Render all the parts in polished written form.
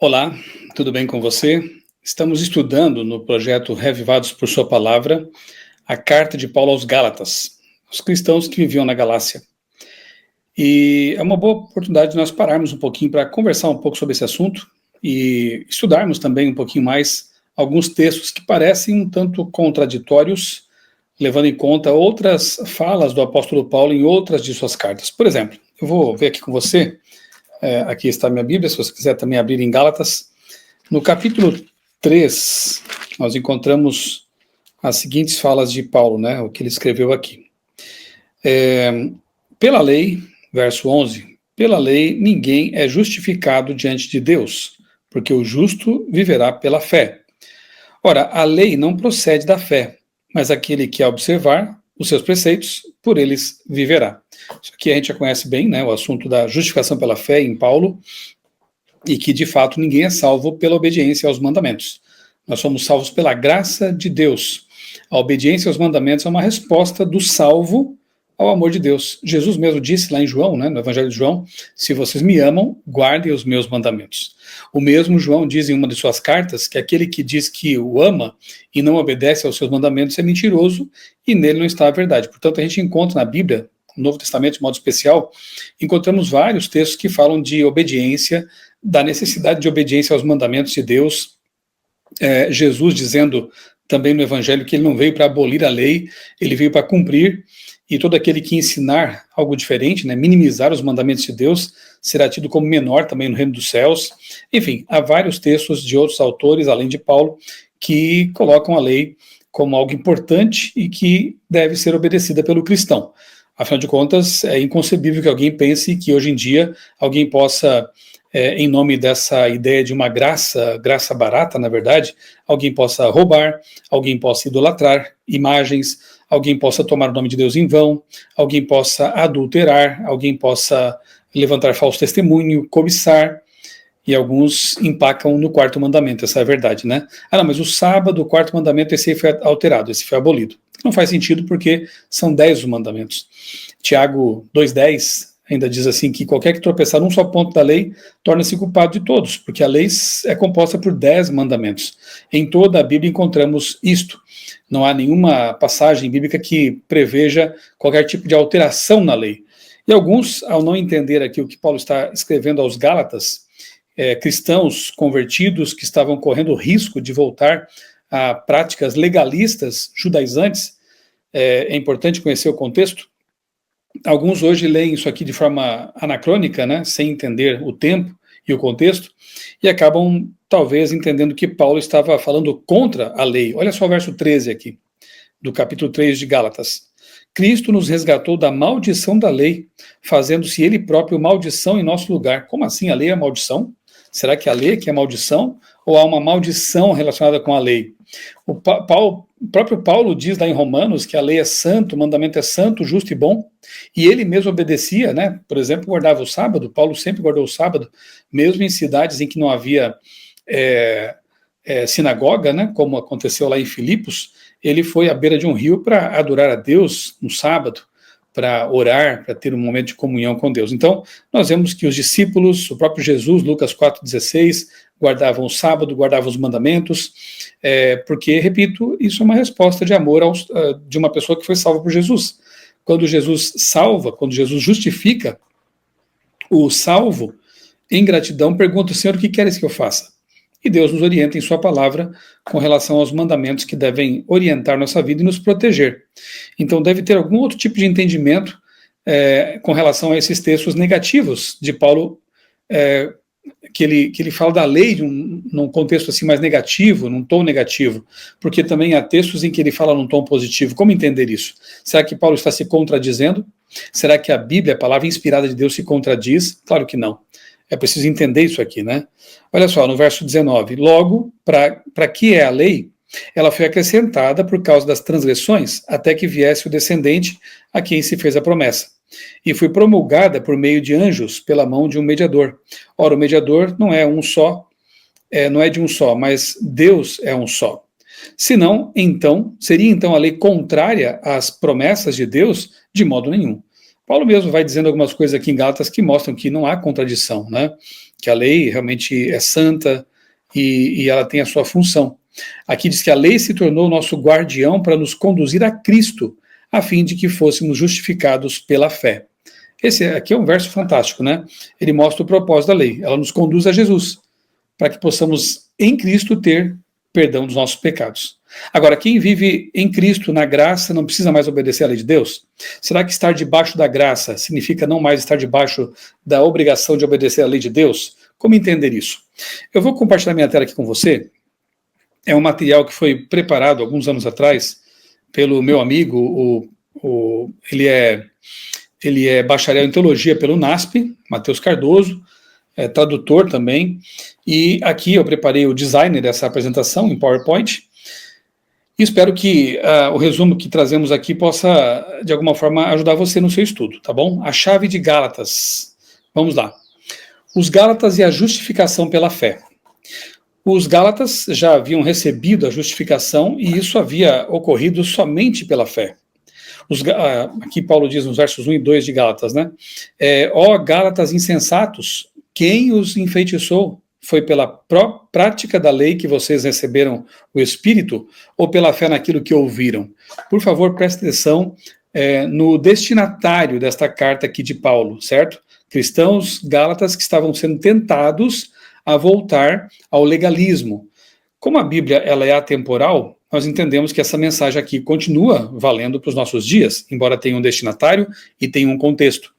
Olá, tudo bem com você? Estamos estudando no projeto Reavivados por Sua Palavra a carta de Paulo aos Gálatas, os cristãos que viviam na Galácia. E é uma boa oportunidade de nós pararmos um pouquinho para conversar um pouco sobre esse assunto e estudarmos também um pouquinho mais alguns textos que parecem um tanto contraditórios, levando em conta outras falas do apóstolo Paulo em outras de suas cartas. Por exemplo, eu vou ver aqui com você, aqui está a minha Bíblia, se você quiser também abrir em Gálatas. No capítulo 3, nós encontramos as seguintes falas de Paulo, né, o que ele escreveu aqui. Pela lei, verso 11, pela lei ninguém é justificado diante de Deus, porque o justo viverá pela fé. Ora, a lei não procede da fé, mas aquele que observar os seus preceitos, por eles viverá. Isso aqui a gente já conhece bem, né, o assunto da justificação pela fé em Paulo, e que, de fato, ninguém é salvo pela obediência aos mandamentos. Nós somos salvos pela graça de Deus. A obediência aos mandamentos é uma resposta do salvo ao amor de Deus. Jesus mesmo disse lá em João, né, no Evangelho de João, se vocês me amam, guardem os meus mandamentos. O mesmo João diz em uma de suas cartas que aquele que diz que o ama e não obedece aos seus mandamentos é mentiroso e nele não está a verdade. Portanto, a gente encontra na Bíblia, no Novo Testamento de modo especial, encontramos vários textos que falam de obediência, da necessidade de obediência aos mandamentos de Deus. Jesus dizendo também no Evangelho que ele não veio para abolir a lei, ele veio para cumprir, e todo aquele que ensinar algo diferente, né, minimizar os mandamentos de Deus, será tido como menor também no reino dos céus. Enfim, há vários textos de outros autores, além de Paulo, que colocam a lei como algo importante e que deve ser obedecida pelo cristão. Afinal de contas, é inconcebível que alguém pense que hoje em dia alguém possa, em nome dessa ideia de uma graça barata, na verdade, alguém possa roubar, alguém possa idolatrar imagens, alguém possa tomar o nome de Deus em vão, alguém possa adulterar, alguém possa levantar falso testemunho, cobiçar, e alguns empacam no quarto mandamento, essa é a verdade, né? Ah, não, mas o sábado, o quarto mandamento, esse aí foi alterado, esse foi abolido. Não faz sentido porque são 10 os mandamentos. Tiago 2,10 ainda diz assim que qualquer que tropeçar num só ponto da lei torna-se culpado de todos, porque a lei é composta por 10 mandamentos. Em toda a Bíblia encontramos isto. Não há nenhuma passagem bíblica que preveja qualquer tipo de alteração na lei. E alguns, ao não entender aqui o que Paulo está escrevendo aos Gálatas, cristãos convertidos que estavam correndo o risco de voltar a práticas legalistas judaizantes, é importante conhecer o contexto. Alguns hoje leem isso aqui de forma anacrônica, né, sem entender o tempo e o contexto, e acabam talvez entendendo que Paulo estava falando contra a lei. Olha só o verso 13 aqui, do capítulo 3 de Gálatas. Cristo nos resgatou da maldição da lei, fazendo-se ele próprio maldição em nosso lugar. Como assim? A lei é maldição? Será que a lei que é maldição? Ou há uma maldição relacionada com a lei? O próprio Paulo diz lá em Romanos que a lei é santo, o mandamento é santo, justo e bom, e ele mesmo obedecia, né? Por exemplo, guardava o sábado. Paulo sempre guardou o sábado, mesmo em cidades em que não havia sinagoga, né? Como aconteceu lá em Filipos. Ele foi à beira de um rio para adorar a Deus no sábado, para orar, para ter um momento de comunhão com Deus. Então, nós vemos que os discípulos, o próprio Jesus, Lucas 4,16, guardavam o sábado, guardavam os mandamentos, porque, repito, isso é uma resposta de amor de uma pessoa que foi salva por Jesus. Quando Jesus salva, quando Jesus justifica o salvo, em gratidão, pergunta: Senhor, o que queres que eu faça? E Deus nos orienta em sua palavra com relação aos mandamentos que devem orientar nossa vida e nos proteger. Então deve ter algum outro tipo de entendimento com relação a esses textos negativos de Paulo, que ele fala da lei num contexto assim mais negativo, num tom negativo, porque também há textos em que ele fala num tom positivo. Como entender isso? Será que Paulo está se contradizendo? Será que a Bíblia, a palavra inspirada de Deus, se contradiz? Claro que não. É preciso entender isso aqui, né? Olha só, no verso 19. Logo, para que é a lei? Ela foi acrescentada por causa das transgressões, até que viesse o descendente a quem se fez a promessa. E foi promulgada por meio de anjos, pela mão de um mediador. Ora, o mediador não é um só, não é de um só, mas Deus é um só. Senão, seria então a lei contrária às promessas de Deus? De modo nenhum. Paulo mesmo vai dizendo algumas coisas aqui em Gálatas que mostram que não há contradição, né? que a lei realmente é santa e ela tem a sua função. Aqui diz que a lei se tornou nosso guardião para nos conduzir a Cristo, a fim de que fôssemos justificados pela fé. Esse aqui é um verso fantástico, né? Ele mostra o propósito da lei. Ela nos conduz a Jesus, para que possamos, em Cristo, ter perdão dos nossos pecados. Agora, quem vive em Cristo, na graça, não precisa mais obedecer à lei de Deus? Será que estar debaixo da graça significa não mais estar debaixo da obrigação de obedecer à lei de Deus? Como entender isso? Eu vou compartilhar minha tela aqui com você. É um material que foi preparado alguns anos atrás pelo meu amigo, ele é bacharel em teologia pelo NASP, Matheus Cardoso, é tradutor também, e aqui eu preparei o design dessa apresentação em PowerPoint, e espero que o resumo que trazemos aqui possa, de alguma forma, ajudar você no seu estudo, tá bom? A chave de Gálatas. Vamos lá. Os Gálatas e a justificação pela fé. Os Gálatas já haviam recebido a justificação e isso havia ocorrido somente pela fé. Aqui Paulo diz nos versos 1 e 2 de Gálatas, né? Ó Gálatas insensatos, quem os enfeitiçou? Foi pela prática da lei que vocês receberam o Espírito ou pela fé naquilo que ouviram? Por favor, preste atenção no destinatário desta carta aqui de Paulo, certo? Cristãos gálatas que estavam sendo tentados a voltar ao legalismo. Como a Bíblia ela é atemporal, nós entendemos que essa mensagem aqui continua valendo para os nossos dias, embora tenha um destinatário e tenha um contexto.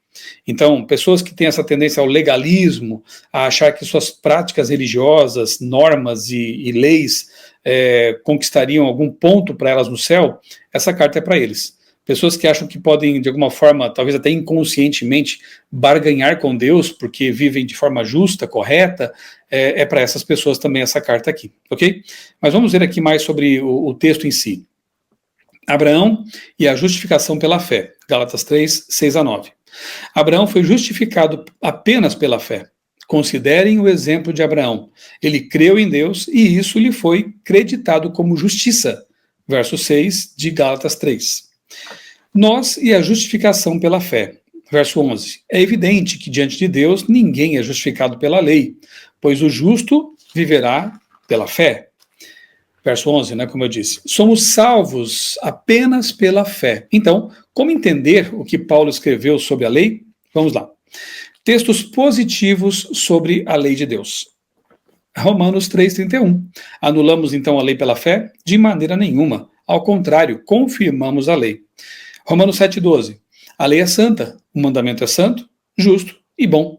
Então, pessoas que têm essa tendência ao legalismo, a achar que suas práticas religiosas, normas e leis conquistariam algum ponto para elas no céu, essa carta é para eles. Pessoas que acham que podem, de alguma forma, talvez até inconscientemente, barganhar com Deus, porque vivem de forma justa, correta, é para essas pessoas também essa carta aqui, ok? Mas vamos ver aqui mais sobre o texto em si. Abraão e a justificação pela fé, Gálatas 3, 6 a 9. Abraão foi justificado apenas pela fé. Considerem o exemplo de Abraão. Ele creu em Deus e isso lhe foi creditado como justiça. Verso 6 de Gálatas 3. Nós e a justificação pela fé. Verso 11. É evidente que diante de Deus ninguém é justificado pela lei, pois o justo viverá pela fé. Verso 11, né, como eu disse. Somos salvos apenas pela fé. Então, como entender o que Paulo escreveu sobre a lei? Vamos lá. Textos positivos sobre a lei de Deus. Romanos 3,31. Anulamos então a lei pela fé? De maneira nenhuma. Ao contrário, confirmamos a lei. Romanos 7,12. A lei é santa, o mandamento é santo, justo e bom.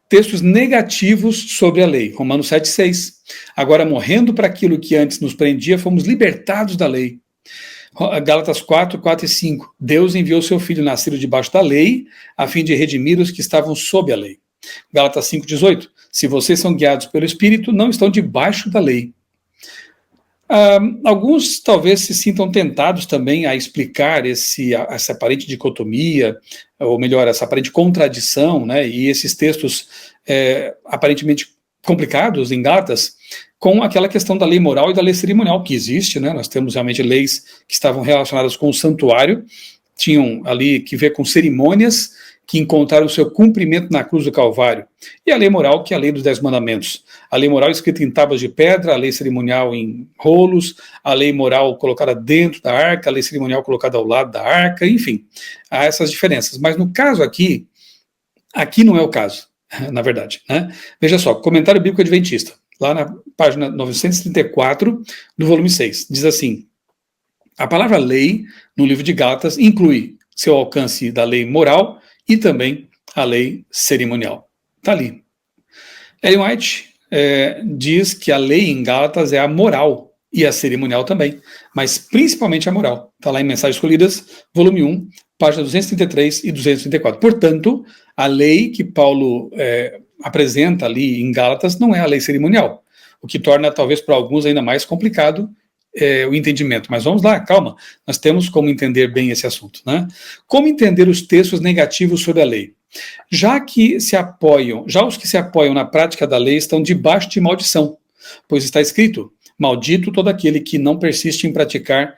Textos negativos sobre a lei. Romanos 7,6. Agora, morrendo para aquilo que antes nos prendia, fomos libertados da lei. Gálatas 4, 4 e 5. Deus enviou seu Filho nascido debaixo da lei, a fim de redimir os que estavam sob a lei. Gálatas 5, 18. Se vocês são guiados pelo Espírito, não estão debaixo da lei. Alguns talvez se sintam tentados também a explicar essa aparente dicotomia, ou melhor, essa aparente contradição, né, e esses textos aparentemente complicados em Gálatas, com aquela questão da lei moral e da lei cerimonial que existe, né? Nós temos realmente leis que estavam relacionadas com o santuário, tinham ali que ver com cerimônias que encontraram o seu cumprimento na cruz do Calvário. E a lei moral, que é a lei dos 10 mandamentos. A lei moral escrita em tábuas de pedra, a lei cerimonial em rolos, a lei moral colocada dentro da arca, a lei cerimonial colocada ao lado da arca, enfim, há essas diferenças. Mas no caso aqui não é o caso, na verdade, né? Veja só, Comentário Bíblico Adventista, lá na página 934 do volume 6, diz assim: a palavra lei, no livro de Gálatas, inclui seu alcance da lei moral e também a lei cerimonial. Está ali. Ellen White diz que a lei em Gálatas é a moral e a cerimonial também, mas principalmente a moral. Está lá em Mensagens Escolhidas, volume 1, página 233 e 234. Portanto, a lei que Paulo apresenta ali em Gálatas não é a lei cerimonial, o que torna talvez para alguns ainda mais complicado o entendimento. Mas vamos lá, calma, nós temos como entender bem esse assunto, né? Como entender os textos negativos sobre a lei? Já os que se apoiam na prática da lei estão debaixo de maldição, pois está escrito: maldito todo aquele que não persiste em praticar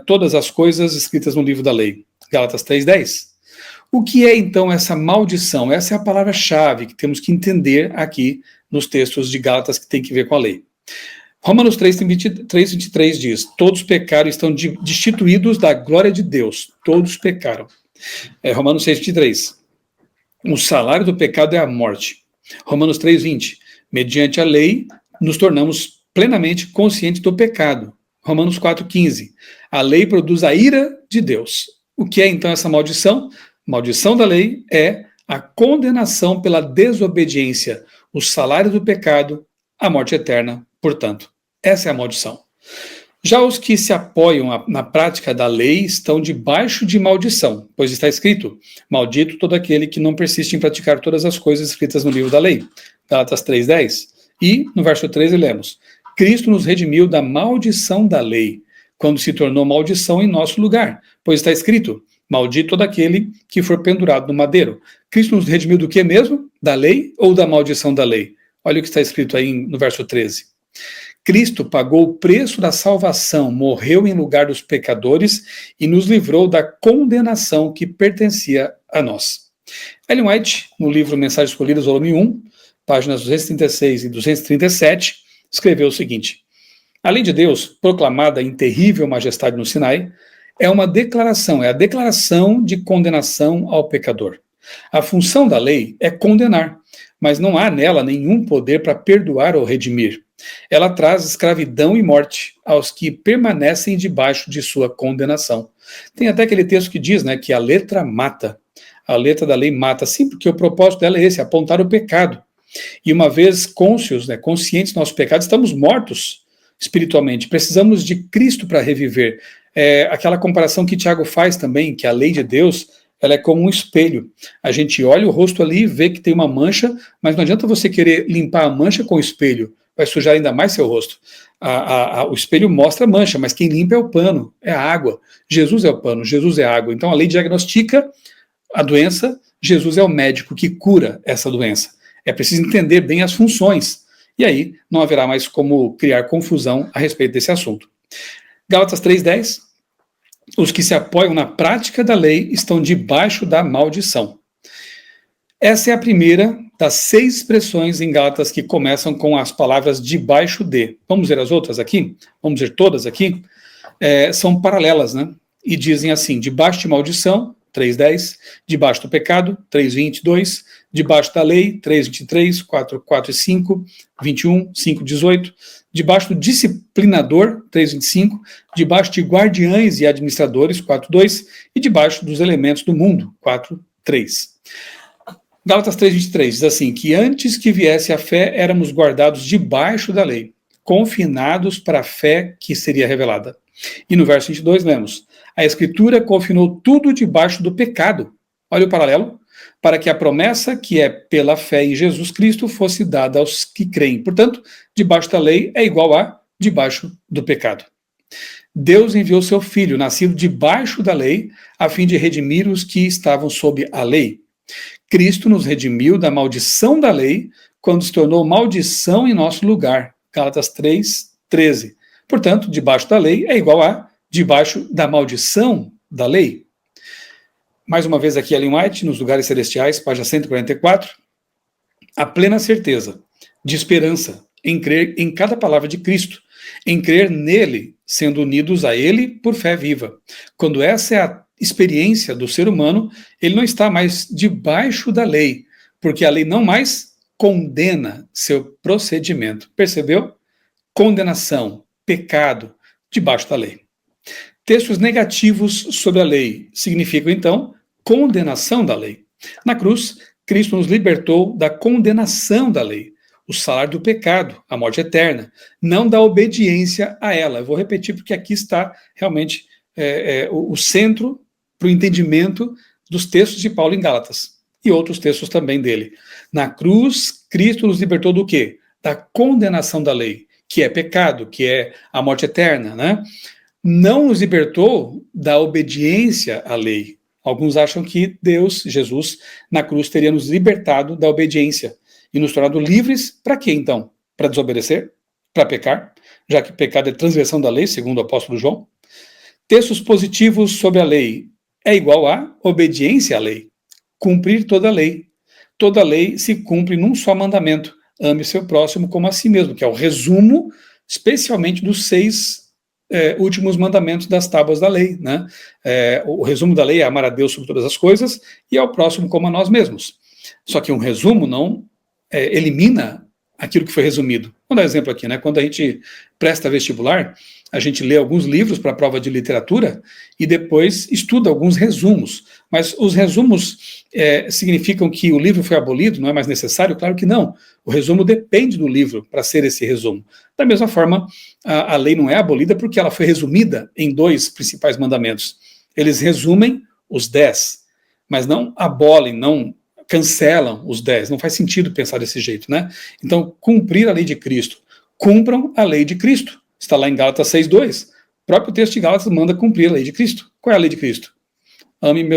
todas as coisas escritas no livro da lei. Gálatas 3:10. O que é então essa maldição? Essa é a palavra-chave que temos que entender aqui nos textos de Gálatas que tem que ver com a lei. Romanos 3:23 diz: todos pecaram e estão destituídos da glória de Deus. Todos pecaram. Romanos 6:23. O salário do pecado é a morte. Romanos 3:20. Mediante a lei, nos tornamos plenamente conscientes do pecado. Romanos 4:15. A lei produz a ira de Deus. O que é então essa maldição? Maldição da lei é a condenação pela desobediência, o salário do pecado, a morte eterna, portanto. Essa é a maldição. Já os que se apoiam na prática da lei estão debaixo de maldição, pois está escrito: maldito todo aquele que não persiste em praticar todas as coisas escritas no livro da lei. Gálatas 3:10. E, no verso 13, lemos: Cristo nos redimiu da maldição da lei, quando se tornou maldição em nosso lugar, pois está escrito: maldito todo aquele que for pendurado no madeiro. Cristo nos redimiu do que mesmo? Da lei ou da maldição da lei? Olha o que está escrito aí no verso 13. Cristo pagou o preço da salvação, morreu em lugar dos pecadores e nos livrou da condenação que pertencia a nós. Ellen White, no livro Mensagens Escolhidas, volume 1, páginas 236 e 237, escreveu o seguinte: a lei de Deus, proclamada em terrível majestade no Sinai, é uma declaração, é a declaração de condenação ao pecador. A função da lei é condenar, mas não há nela nenhum poder para perdoar ou redimir. Ela traz escravidão e morte aos que permanecem debaixo de sua condenação. Tem até aquele texto que diz, que a letra mata. A letra da lei mata, sim, porque o propósito dela é esse, apontar o pecado. E uma vez conscientes do nosso pecado, estamos mortos espiritualmente. Precisamos de Cristo para reviver. Aquela comparação que Tiago faz também, que a lei de Deus, ela é como um espelho. A gente olha o rosto ali e vê que tem uma mancha, mas não adianta você querer limpar a mancha com o espelho, vai sujar ainda mais seu rosto. O espelho mostra a mancha, mas quem limpa é o pano, é a água. Jesus é o pano, Jesus é a água. Então a lei diagnostica a doença, Jesus é o médico que cura essa doença. É preciso entender bem as funções, e aí não haverá mais como criar confusão a respeito desse assunto. Gálatas 3:10. Os que se apoiam na prática da lei estão debaixo da maldição. Essa é a primeira das 6 expressões em Gálatas que começam com as palavras debaixo de. Vamos ver as outras aqui? Vamos ver todas aqui? São paralelas, E dizem assim: debaixo de maldição, 3:10, debaixo do pecado, 3:22, debaixo da lei, 3:23, 4:5, 21, 5:18, debaixo do disciplinador, 3:25, debaixo de guardiães e administradores, 4:2, e debaixo dos elementos do mundo, 4:3. Gálatas 3:23 diz assim: que antes que viesse a fé, éramos guardados debaixo da lei, confinados para a fé que seria revelada. E no verso 22 lemos: a Escritura confinou tudo debaixo do pecado. Olha o paralelo. Para que a promessa que é pela fé em Jesus Cristo fosse dada aos que creem. Portanto, debaixo da lei é igual a debaixo do pecado. Deus enviou seu Filho, nascido debaixo da lei, a fim de redimir os que estavam sob a lei. Cristo nos redimiu da maldição da lei, quando se tornou maldição em nosso lugar. Gálatas 3:13. Portanto, debaixo da lei é igual a debaixo da maldição da lei. Mais uma vez aqui, Ellen White, nos Lugares Celestiais, página 144. A plena certeza de esperança em crer em cada palavra de Cristo, em crer nele, sendo unidos a ele por fé viva. Quando essa é a experiência do ser humano, ele não está mais debaixo da lei, porque a lei não mais condena seu procedimento. Percebeu? Condenação, pecado, debaixo da lei. Textos negativos sobre a lei significam, então, condenação da lei. Na cruz, Cristo nos libertou da condenação da lei, o salário do pecado, a morte eterna, não da obediência a ela. Eu vou repetir porque aqui está realmente o centro para o entendimento dos textos de Paulo em Gálatas e outros textos também dele. Na cruz, Cristo nos libertou do quê? Da condenação da lei, que é pecado, que é a morte eterna, Não nos libertou da obediência à lei. Alguns acham que Deus, Jesus, na cruz teria nos libertado da obediência e nos tornado livres para quê, então? Para desobedecer? Para pecar? Já que pecado é transgressão da lei, segundo o apóstolo João. Textos positivos sobre a lei é igual a obediência à lei. cumprir toda a lei. Toda a lei se cumpre num só mandamento: ame seu próximo como a si mesmo, que é o resumo, especialmente dos 6 últimos mandamentos das tábuas da lei, né? O resumo da lei é amar a Deus sobre todas as coisas e ao próximo como a nós mesmos. Só que um resumo não elimina aquilo que foi resumido. Vou dar um exemplo aqui, né? Quando a gente presta vestibular, a gente lê alguns livros para a prova de literatura e depois estuda alguns resumos. Mas os resumos significam que o livro foi abolido, não é mais necessário? Claro que não. O resumo depende do livro para ser esse resumo. Da mesma forma, a lei não é abolida porque ela foi resumida em 2 principais mandamentos. Eles resumem os 10, mas não abolem, não cancelam os 10. Não faz sentido pensar desse jeito, né? Então, cumprir a lei de Cristo. Cumpram a lei de Cristo. Está lá em Gálatas 6:2. O próprio texto de Gálatas manda cumprir a lei de Cristo. Qual é a lei de Cristo?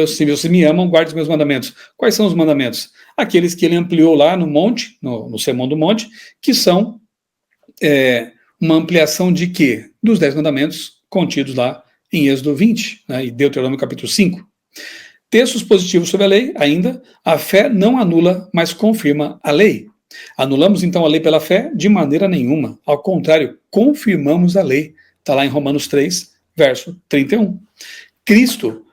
Se vocês me amam, guarde os meus mandamentos. Quais são os mandamentos? Aqueles que ele ampliou lá no monte, no Sermão do Monte, que são uma ampliação de quê? Dos 10 mandamentos contidos lá em Êxodo 20, né, e Deuteronômio capítulo 5. Textos positivos sobre a lei, ainda, a fé não anula, mas confirma a lei. Anulamos então a lei pela fé? De maneira nenhuma. Ao contrário, confirmamos a lei. Está lá em Romanos 3, verso 31. Cristo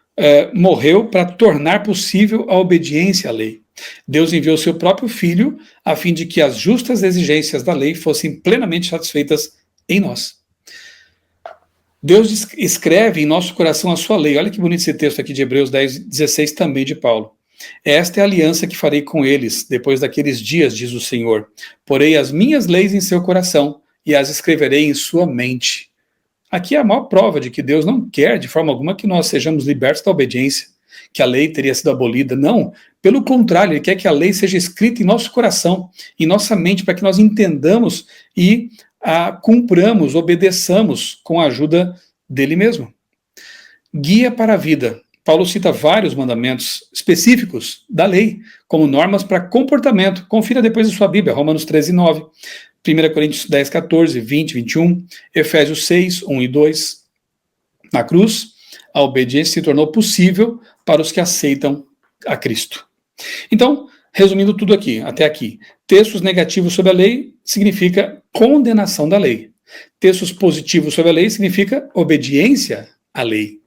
morreu para tornar possível a obediência à lei. Deus enviou seu próprio Filho a fim de que as justas exigências da lei fossem plenamente satisfeitas em nós. Deus escreve em nosso coração a sua lei. Olha que bonito esse texto aqui de Hebreus 10:16, também de Paulo. Esta é a aliança que farei com eles, depois daqueles dias, diz o Senhor. Porei as minhas leis em seu coração e as escreverei em sua mente. Aqui é a maior prova de que Deus não quer, de forma alguma, que nós sejamos libertos da obediência, que a lei teria sido abolida. Não, pelo contrário, Ele quer que a lei seja escrita em nosso coração, em nossa mente, para que nós entendamos e cumpramos, obedeçamos com a ajuda dele mesmo. Guia para a vida. Paulo cita vários mandamentos específicos da lei, como normas para comportamento. Confira depois em sua Bíblia, Romanos 13:9, 1 Coríntios 10:14, 20, 21, Efésios 6, 1 e 2. Na cruz, a obediência se tornou possível para os que aceitam a Cristo. Então, resumindo tudo aqui, até aqui, textos negativos sobre a lei significa condenação da lei. Textos positivos sobre a lei significa obediência à lei.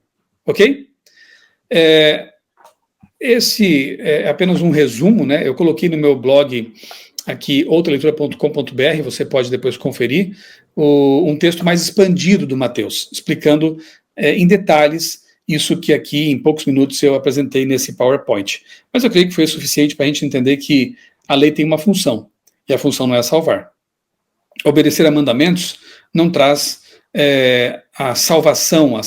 Ok? Esse é apenas um resumo, né? Eu coloquei no meu blog aqui, outraleitura.com.br, você pode depois conferir, um texto mais expandido do Mateus, explicando em detalhes isso que aqui, em poucos minutos, eu apresentei nesse PowerPoint. Mas eu creio que foi suficiente para a gente entender que a lei tem uma função, e a função não é salvar. Obedecer a mandamentos não traz a salvação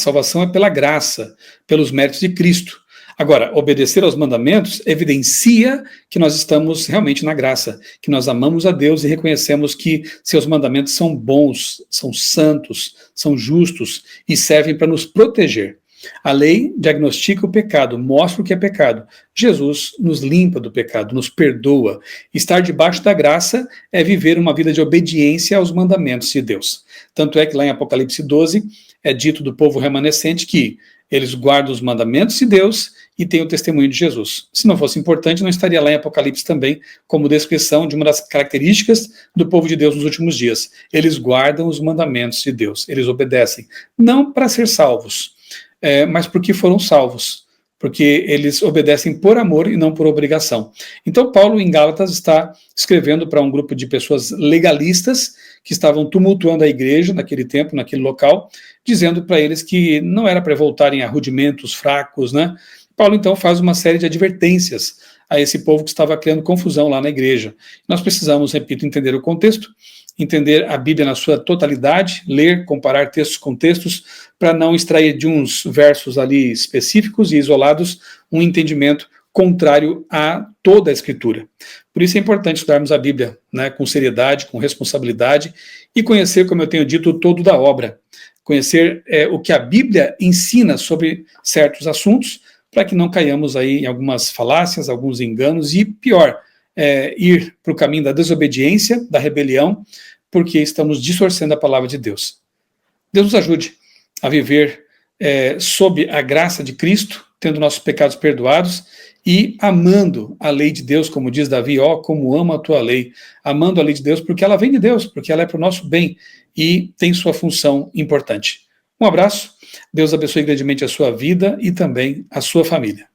é pela graça, pelos méritos de Cristo. Agora, obedecer aos mandamentos evidencia que nós estamos realmente na graça, que nós amamos a Deus e reconhecemos que seus mandamentos são bons, são santos, são justos e servem para nos proteger. A lei diagnostica o pecado, mostra o que é pecado. Jesus nos limpa do pecado, nos perdoa. Estar debaixo da graça é viver uma vida de obediência aos mandamentos de Deus. Tanto é que lá em Apocalipse 12 é dito do povo remanescente que eles guardam os mandamentos de Deus e têm o testemunho de Jesus. Se não fosse importante, não estaria lá em Apocalipse também como descrição de uma das características do povo de Deus nos últimos dias. Eles guardam os mandamentos de Deus, eles obedecem, não para ser salvos, mas porque foram salvos, porque eles obedecem por amor e não por obrigação. Então Paulo, em Gálatas, está escrevendo para um grupo de pessoas legalistas que estavam tumultuando a igreja naquele tempo, naquele local, dizendo para eles que não era para voltarem a rudimentos fracos, né? Paulo, então, faz uma série de advertências a esse povo que estava criando confusão lá na igreja. Nós precisamos, repito, entender o contexto, entender a Bíblia na sua totalidade, ler, comparar textos com textos, para não extrair de uns versos ali específicos e isolados um entendimento contrário a toda a Escritura. Por isso é importante estudarmos a Bíblia, né, com seriedade, com responsabilidade e conhecer, como eu tenho dito, o todo da obra. Conhecer o que a Bíblia ensina sobre certos assuntos, para que não caiamos aí em algumas falácias, alguns enganos e, pior, ir para o caminho da desobediência, da rebelião, porque estamos distorcendo a palavra de Deus. Deus nos ajude a viver sob a graça de Cristo, tendo nossos pecados perdoados e amando a lei de Deus, como diz Davi, ó, como amo a tua lei, amando a lei de Deus porque ela vem de Deus, porque ela é para o nosso bem e tem sua função importante. Um abraço, Deus abençoe grandemente a sua vida e também a sua família.